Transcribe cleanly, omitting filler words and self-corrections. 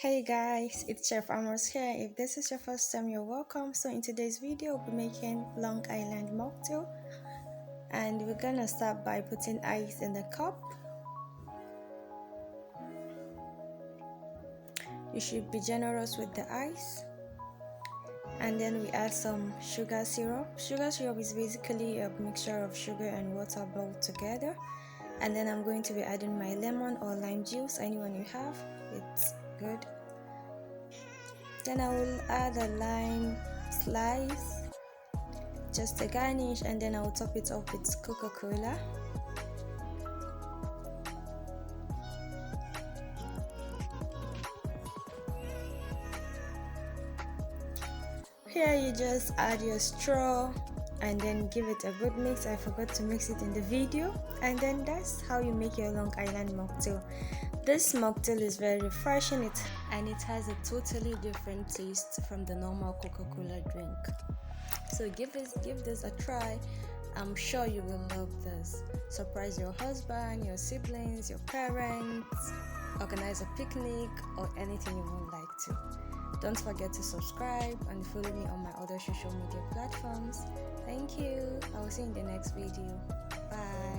Hey guys, it's chefamors here. If this is your first time, you're welcome. So in today's video, we'll be making Long Island mocktail, and we're gonna start by putting ice in the cup. You should be generous with the ice. And then we add some sugar syrup. Sugar syrup is basically a mixture of sugar and water boiled together. And then I'm going to be adding my lemon or lime juice, anyone you have, it's good. Then I will add a lime slice, just a garnish, and then I will top it off with Coca-Cola. Here you just add your straw and then give it a good mix. I forgot to mix it in the video. And then that's how you make your Long Island mocktail. This mocktail is very refreshing and it has a totally different taste from the normal Coca-Cola drink. So give this a try. I'm sure you will love this. Surprise your husband, your siblings, your parents, organize a picnic or anything you would like to. Don't forget to subscribe and follow me on my other social media platforms. Thank you. I will see you in the next video. Bye.